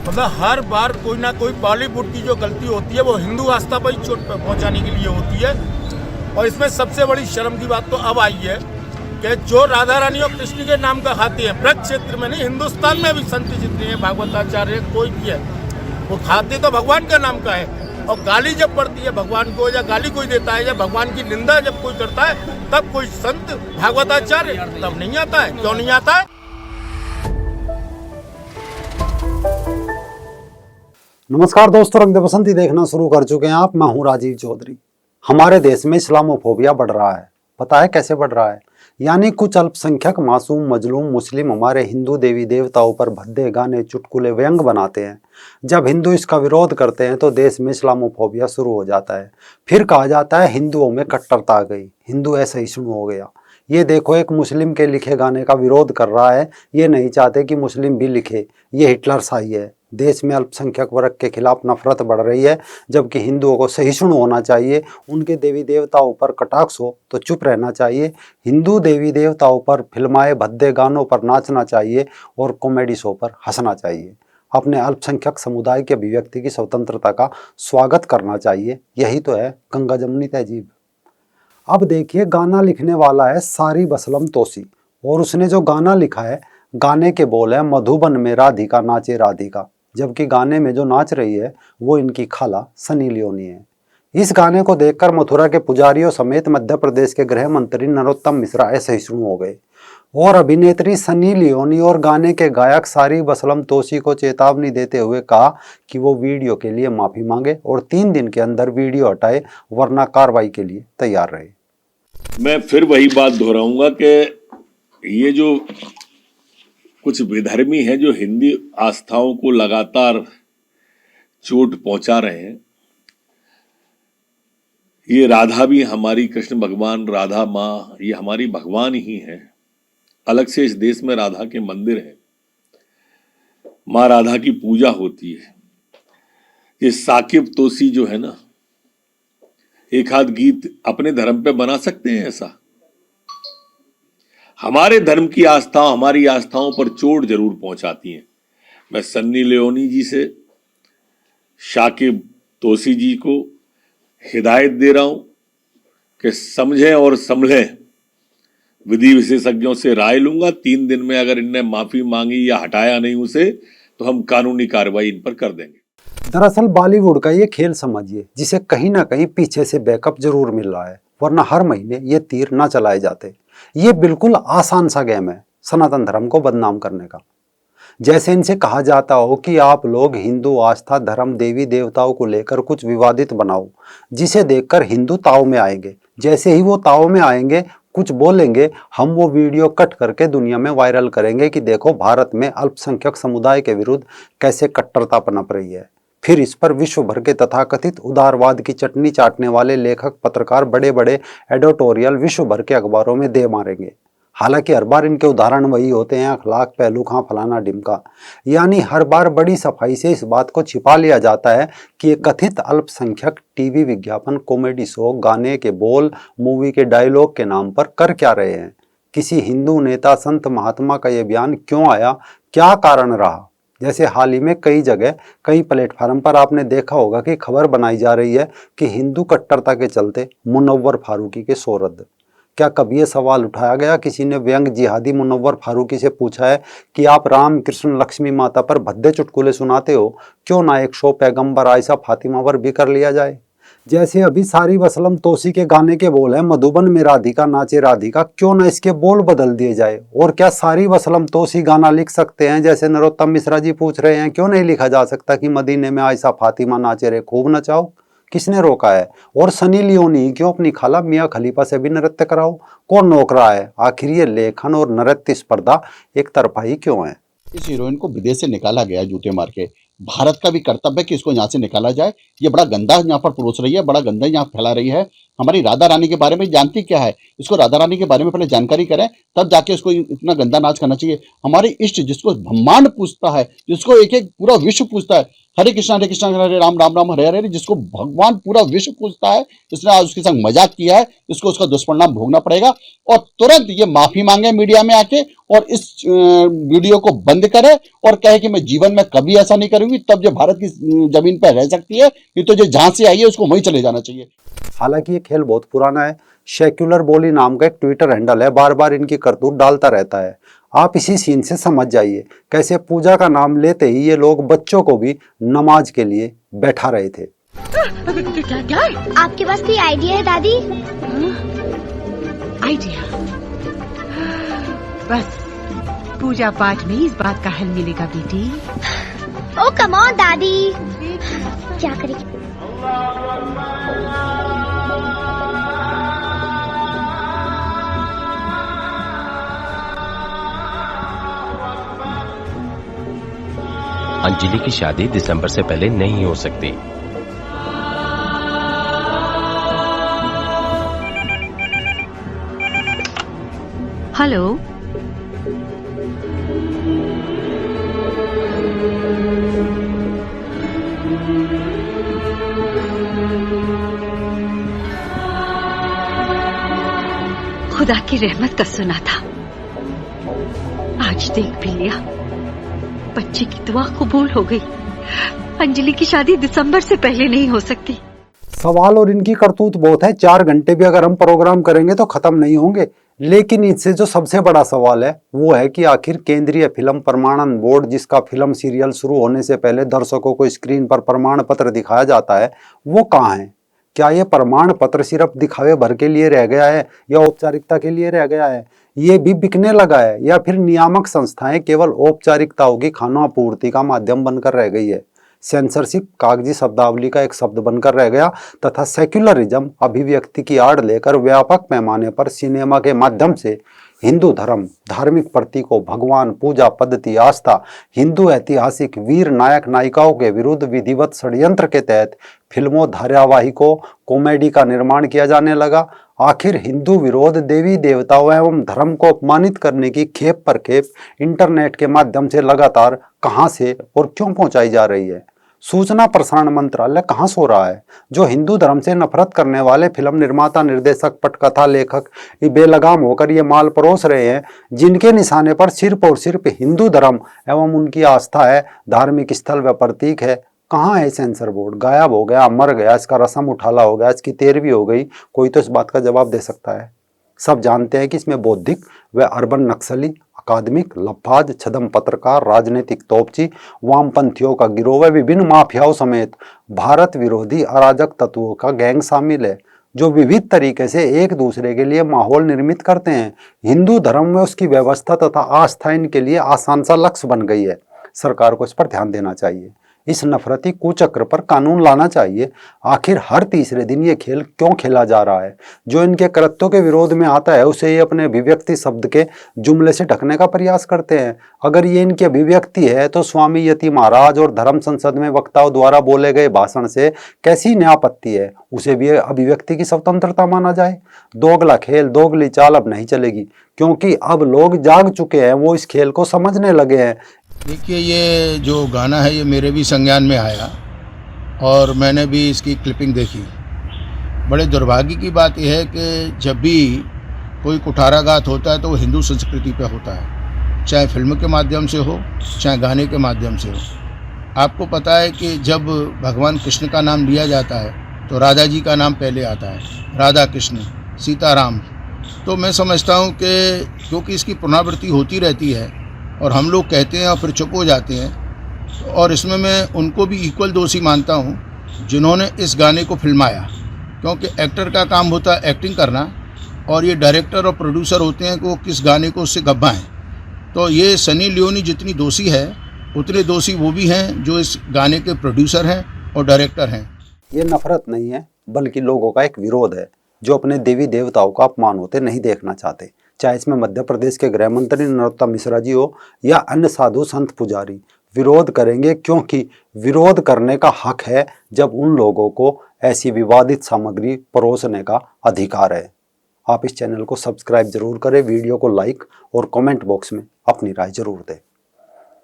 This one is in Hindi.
मतलब हर बार कोई ना कोई बॉलीवुड की जो गलती होती है वो हिंदू आस्था पर ही चोट पहुंचाने के लिए होती है। और इसमें सबसे बड़ी शर्म की बात तो अब आई है कि जो राधा रानी और कृष्ण के नाम का खाते हैं, ब्रज क्षेत्र में नहीं, हिंदुस्तान में भी संत जितने हैं, भागवताचार्य कोई भी है, वो खाते तो भगवान का नाम का है। और गाली जब पड़ती है भगवान को, या गाली कोई देता है, या भगवान की निंदा जब कोई करता है, तब कोई संत भागवताचार्य तब नहीं आता है। क्यों नहीं आता है? नमस्कार दोस्तों, रंग दे बसंती देखना शुरू कर चुके हैं आप। मैं हूं राजीव चौधरी। हमारे देश में इस्लामोफोबिया बढ़ रहा है। पता है कैसे बढ़ रहा है? यानी कुछ अल्पसंख्यक मासूम मजलूम मुस्लिम हमारे हिंदू देवी देवताओं पर भद्दे गाने, चुटकुले, व्यंग बनाते हैं। जब हिंदू इसका विरोध करते हैं तो देश में इस्लामोफोबिया शुरू हो जाता है। फिर कहा जाता है हिंदुओं में कट्टरता आ गई, हिंदू ऐसा ही शुरू हो गया। ये देखो, एक मुस्लिम के लिखे गाने का विरोध कर रहा है। ये नहीं चाहते कि मुस्लिम भी लिखे। ये हिटलर शाही है। देश में अल्पसंख्यक वर्ग के खिलाफ नफरत बढ़ रही है, जबकि हिंदुओं को सहिष्णु होना चाहिए। उनके देवी देवताओं पर कटाक्ष हो तो चुप रहना चाहिए। हिंदू देवी देवताओं पर फिल्माए भद्दे गानों पर नाचना चाहिए और कॉमेडी शो पर हंसना चाहिए। अपने अल्पसंख्यक समुदाय की अभिव्यक्ति की स्वतंत्रता का स्वागत करना चाहिए। यही तो है गंगा जमुनी तहजीब। अब देखिए, गाना लिखने वाला है सारिब असलम तोसी, और उसने जो गाना लिखा है, गाने के बोल है मधुबन में राधिका नाचे राधिका, जबकि गाने में जो नाच रही है वो इनकी खाला सनी लियोनी है। इस गाने को देखकर मथुरा के पुजारियों समेत मध्य प्रदेश के गृह मंत्री नरोत्तम मिश्रा ऐसे ही शुरू हो गए और अभिनेत्री सनी लियोनी और गाने के गायक सारिब असलम तोसी को चेतावनी देते हुए कहा कि वो वीडियो के लिए माफी मांगे और 3 दिन के अंदर वीडियो हटाए, वरना कार्रवाई के लिए तैयार रहे। मैं फिर वही बात दोहराऊंगा कि ये जो कुछ विधर्मी हैं जो हिंदी आस्थाओं को लगातार चोट पहुंचा रहे हैं, ये राधा भी हमारी, कृष्ण भगवान, राधा माँ, ये हमारी भगवान ही है। अलग से इस देश में राधा के मंदिर हैं, माँ राधा की पूजा होती है। ये साकिब तोसी जो है ना, एक आध गीत अपने धर्म पे बना सकते हैं ऐसा? हमारे धर्म की आस्थाओं, हमारी आस्थाओं पर चोट जरूर पहुंचाती हैं। मैं सन्नी लियोनी जी से शाकिब तोसी जी को हिदायत दे रहा हूं कि समझें और संभलें। विधि विशेषज्ञों से राय लूंगा। 3 दिन में अगर इनने माफी मांगी या हटाया नहीं उसे, तो हम कानूनी कार्रवाई इन पर कर देंगे। दरअसल बॉलीवुड का ये खेल समझिए, जिसे कहीं ना कहीं पीछे से बैकअप जरूर मिल रहा है, वरना हर महीने ये तीर ना चलाए जाते। ये बिल्कुल आसान सा गेम है सनातन धर्म को बदनाम करने का। जैसे इनसे कहा जाता हो कि आप लोग हिंदू आस्था, धर्म, देवी देवताओं को लेकर कुछ विवादित बनाओ, जिसे देखकर हिंदू ताव में आएंगे। जैसे ही वो ताव में आएंगे, कुछ बोलेंगे, हम वो वीडियो कट करके दुनिया में वायरल करेंगे कि देखो भारत में अल्पसंख्यक समुदाय के विरुद्ध कैसे कट्टरता पनप रही है। फिर इस पर विश्व भर के तथाकथित उदारवाद की चटनी चाटने वाले लेखक, पत्रकार बड़े बड़े एडिटोरियल विश्व भर के अखबारों में दे मारेंगे। हालांकि हर बार इनके उदाहरण वही होते हैं, अखलाक, पहलू खां, फलाना ढिमका। यानी हर बार बड़ी सफाई से इस बात को छिपा लिया जाता है कि ये कथित अल्पसंख्यक टीवी विज्ञापन, कॉमेडी शो, गाने के बोल, मूवी के डायलॉग के नाम पर कर क्या रहे हैं। किसी हिंदू नेता, संत, महात्मा का ये बयान क्यों आया, क्या कारण रहा? जैसे हाल ही में कई जगह, कई प्लेटफार्म पर आपने देखा होगा कि खबर बनाई जा रही है कि हिंदू कट्टरता के चलते मुनव्वर फारूकी के शो रद्द। क्या कभी ये सवाल उठाया गया, किसी ने व्यंग जिहादी मुनव्वर फारूकी से पूछा है कि आप राम, कृष्ण, लक्ष्मी माता पर भद्दे चुटकुले सुनाते हो, क्यों ना एक शो पैगंबर आयशा फातिमा पर भी कर लिया जाए? जैसे अभी सारिब असलम तोसी के गाने के बोल है मधुबन में राधिका नाचे राधिका, क्यों ना इसके बोल बदल दिए जाए? और क्या सारिब असलम तोसी गाना लिख सकते हैं, जैसे नरोत्तम मिश्रा जी पूछ रहे हैं? क्यों नहीं लिखा जा सकता कि मदीने में आयशा फातिमा नाचे रे खूब नचाओ? किसने रोका है? और सनी लियोनी क्यों अपनी खाला मियां खलीफा से भी नृत्य कराओ? कौन रोक रहा है? आखिर ये लेखन और नृत्य स्पर्धा एक तरफा ही क्यों है? इस हीरोइन को विदेश से निकाला गया जूते मार के। भारत का भी कर्तव्य है कि इसको यहाँ से निकाला जाए। ये बड़ा गंदा यहाँ पर परोस रही है, बड़ा गंदा यहाँ फैला रही है। हमारी राधा रानी के बारे में जानती क्या है? इसको राधा रानी के बारे में पहले जानकारी करें, तब जाके इसको इतना गंदा नाच करना चाहिए। हमारी इष्ट जिसको ब्रह्मांड पूछता है, जिसको एक एक पूरा विश्व पूछता है, हरे कृष्ण हरे राम राम राम हरे हरे, जिसको भगवान पूरा विश्व पूछता है, इसने आज उसके संग मजाक किया है, इसको उसका दुष्परिणाम भोगना पड़ेगा। और तुरंत ये माफी मांगे मीडिया में आके और इस वीडियो को बंद करे और कहे कि मैं जीवन में कभी ऐसा नहीं करूंगी, तब जो भारत की जमीन पर रह सकती है। नहीं तो जो जहां से आई है उसको वहीं चले जाना चाहिए। हालांकि ये खेल बहुत पुराना है। सेक्युलर बोली नाम का एक ट्विटर हैंडल है, बार बार इनकी करतूत डालता रहता है। आप इसी सीन से समझ जाइए कैसे पूजा का नाम लेते ही ये लोग बच्चों को भी नमाज के लिए बैठा रहे थे। क्या आपके पास कोई आइडिया है दादी? आइडिया? बस पूजा पाठ में इस बात का हल मिलेगा बेटी। ओ कम ऑन दादी, क्या करेगी? अंजलि की शादी दिसंबर से पहले नहीं हो सकती। हेलो, खुदा की रहमत का सुना था, आज देख भी लिया। बच्चे की दुआ कबूल हो गई। अंजलि की शादी दिसंबर से पहले नहीं हो सकती। सवाल और इनकी करतूत बहुत है, 4 घंटे भी अगर हम प्रोग्राम करेंगे तो खत्म नहीं होंगे। लेकिन इससे जो सबसे बड़ा सवाल है वो है कि आखिर केंद्रीय फिल्म प्रमाणन बोर्ड, जिसका फिल्म सीरियल शुरू होने से पहले दर्शकों को स्क्रीन पर प्रमाण पत्र दिखाया जाता है, वो कहाँ है? क्या ये प्रमाण पत्र सिर्फ दिखावे भर के लिए रह गया है या औपचारिकता के लिए रह गया है? ये भी बिकने लगा है या फिर नियामक संस्थाएं केवल औपचारिकताओं की खानापूर्ति का माध्यम बनकर रह गई है? सेंसरशिप कागजी शब्दावली का एक शब्द बनकर रह गया तथा सेक्युलरिज्म अभिव्यक्ति की आड़ लेकर व्यापक पैमाने पर सिनेमा के माध्यम से हिंदू धर्म, धार्मिक प्रतीकों, भगवान, पूजा पद्धति, आस्था, हिंदू ऐतिहासिक वीर नायक नायिकाओं के विरुद्ध विधिवत षड्यंत्र के तहत फिल्मों, धारावाहिकों, कॉमेडी का निर्माण किया जाने लगा। आखिर हिंदू विरोध, देवी देवताओं एवं धर्म को अपमानित करने की खेप पर खेप इंटरनेट के माध्यम से लगातार कहां से और क्यों पहुंचाई जा रही है? सूचना प्रसारण मंत्रालय कहां सो रहा है? जो हिंदू धर्म से नफरत करने वाले फिल्म निर्माता, निर्देशक, पटकथा लेखक बेलगाम होकर ये माल परोस रहे हैं, जिनके निशाने पर सिर्फ और सिर्फ हिंदू धर्म एवं उनकी आस्था है, धार्मिक स्थल व प्रतीक है। कहाँ है सेंसर बोर्ड? गायब हो गया, मर गया, इसका रस्म उठाला हो गया, इसकी तेरहवीं हो गई। कोई तो इस बात का जवाब दे सकता है। सब जानते हैं कि इसमें बौद्धिक व अर्बन नक्सली, अकादमिक, लफाज, छदम पत्रकार, राजनीतिक तोपची, वामपंथियों का गिरोह व विभिन्न माफियाओं समेत भारत विरोधी अराजक तत्वों का गैंग शामिल है, जो विविध तरीके से एक दूसरे के लिए माहौल निर्मित करते हैं। हिंदू धर्म में उसकी व्यवस्था तथा आस्था इनके लिए आसान सा लक्ष्य बन गई है। सरकार को इस पर ध्यान देना चाहिए। इस नफरती कुचक्र पर कानून लाना चाहिए। आखिर हर तीसरे दिन ये खेल क्यों खेला जा रहा है? जो इनके कृत्यों के विरोध में आता है उसे ये अपने अभिव्यक्ति शब्द के जुमले से ढकने का प्रयास करते हैं। अगर ये इनकी अभिव्यक्ति है तो स्वामी यति महाराज और धर्म संसद में वक्ताओं द्वारा बोले गए भाषण से कैसी न्यापत्ति है? उसे भी अभिव्यक्ति की स्वतंत्रता माना जाए। दोगला खेल, दोगली चाल अब नहीं चलेगी, क्योंकि अब लोग जाग चुके हैं, वो इस खेल को समझने लगे हैं। देखिए, ये जो गाना है ये मेरे भी संज्ञान में आया और मैंने भी इसकी क्लिपिंग देखी। बड़े दुर्भाग्य की बात यह है कि जब भी कोई कुठाराघात होता है तो वो हिंदू संस्कृति पे होता है, चाहे फिल्म के माध्यम से हो, चाहे गाने के माध्यम से हो। आपको पता है कि जब भगवान कृष्ण का नाम लिया जाता है तो राधा जी का नाम पहले आता है, राधा कृष्ण, सीताराम। तो मैं समझता हूँ कि क्योंकि इसकी पुनरावृत्ति होती रहती है और हम लोग कहते हैं और फिर चुप हो जाते हैं, और इसमें मैं उनको भी इक्वल दोषी मानता हूँ जिन्होंने इस गाने को फिल्माया, क्योंकि एक्टर का काम होता है एक्टिंग करना और ये डायरेक्टर और प्रोड्यूसर होते हैं कि वो किस गाने को उससे गब्बाएं। तो ये सनी लियोनी जितनी दोषी है उतने दोषी वो भी हैं जो इस गाने के प्रोड्यूसर हैं और डायरेक्टर हैं। ये नफरत नहीं है बल्कि लोगों का एक विरोध है, जो अपने देवी देवताओं का अपमान होते नहीं देखना चाहते। चाहे इसमें मध्य प्रदेश के गृह मंत्री नरोत्तम मिश्रा जी हो या अन्य साधु संत पुजारी, विरोध करेंगे, क्योंकि विरोध करने का हक है जब उन लोगों को ऐसी विवादित सामग्री परोसने का अधिकार है। आप इस चैनल को सब्सक्राइब जरूर करें, वीडियो को लाइक और कमेंट बॉक्स में अपनी राय जरूर दें।